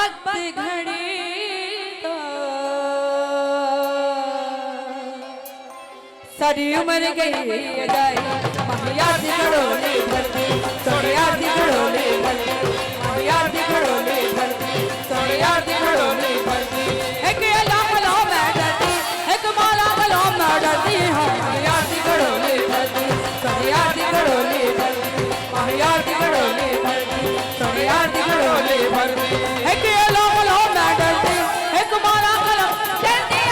वक्त घड़ी तो सारी उम्र गई जाए याद घड़ोले भरती सोने याद घड़ोले भरती याद घड़ोले भरती सोने याद घड़ोले भरती एक अला मलो मैं डरती एक माला मलो मैं डरती हम याद घड़ोले भरती सोने याद घड़ोले भरती याद घड़ोले भरती सोने याद घड़ोले भरती एक अला मलो मैं डरती एक माला मलो डरती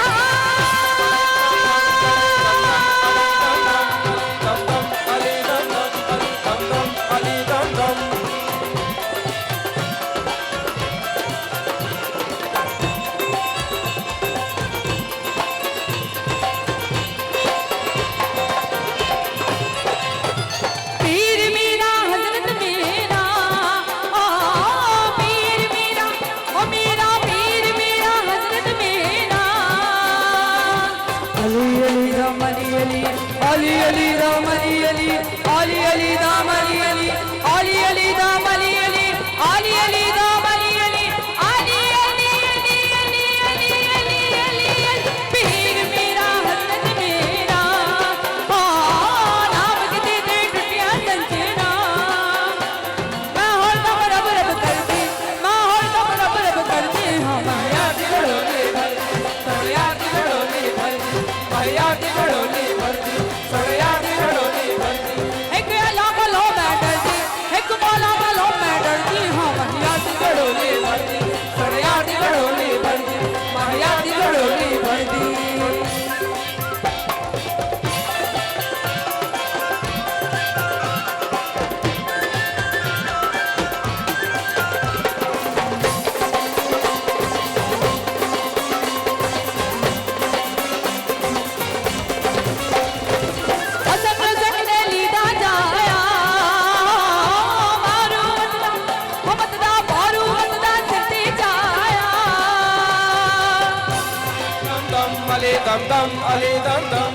dum dum ali dum dum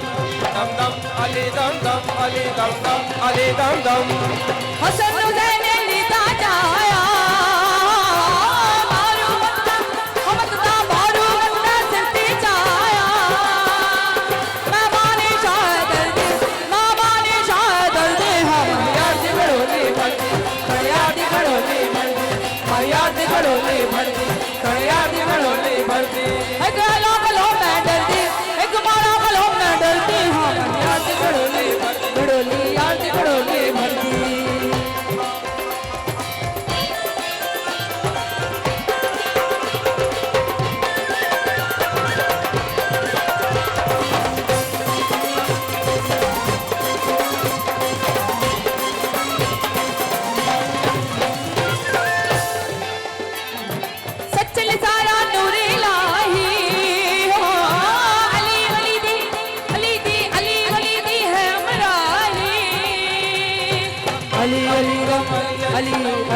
dum dum ali dum dum ali dum dum ali dum dum Hasan Hussain लीता जाया मारू मत्ता हमतदा मारू मत्ता सिरती जाया मैं बानी शायद हम याद घड़ोले भरती याद घड़ोले भरती याद घड़ोले भरती याद घड़ोले भरती एक लो लो मैं डरती एक मारा लो मैं डरती हम याद घड़ोले घड़ोले याद घड़ोले भरती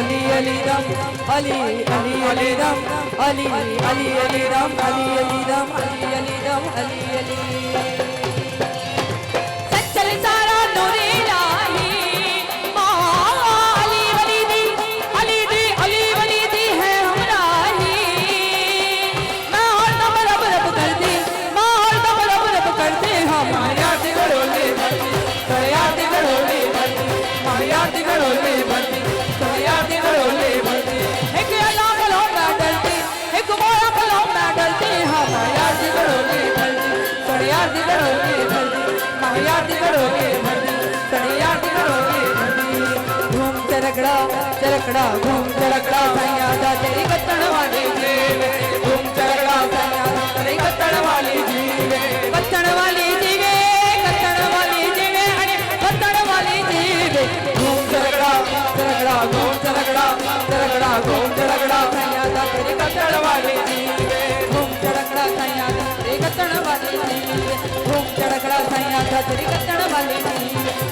Ali Ali Ram Ali Ali Ali Ram Ali Ali Ali Ram Ali Ali Ram Ali Ali Ram Ali Ali Sachal सारा नूरे लाही माँ अली वली दी अली वली दी है हमराही मैं हर दम रब रब करती मैं हर दम रब रब करती हम याद घड़ोले भरती याद घड़ोले भरती याद घड़ोले भरती याद घड़ोले भरती एक अला कलो मैं डरती एक मोरा कलो मैं डरती हम याद घड़ोले भरती याद घड़ोले भरती याद घड़ोले भरती याद घड़ोले भरती घूम चरकड़ा चरकड़ा घूम चरकड़ा सैया दा तेरी कत्तण वाली जीवे घूम चरकड़ा सैया दा तेरी कत्तण वाली जीवे कत्तण वाली जीवे कत्तण वाली जीवे अरे कत्तण वाली जीवे घूम चरकड़ा चरकड़ा घूम चरकड़ा चरकड़ा घूम चरकड़ा सैया दा तेरी कत्तण वाली जीवे घूम चरकड़ा सैया दा तेरी कत्तण वाली जीवे घूम चरकड़ा सैया दा तेरी कत्तण वाली जीवे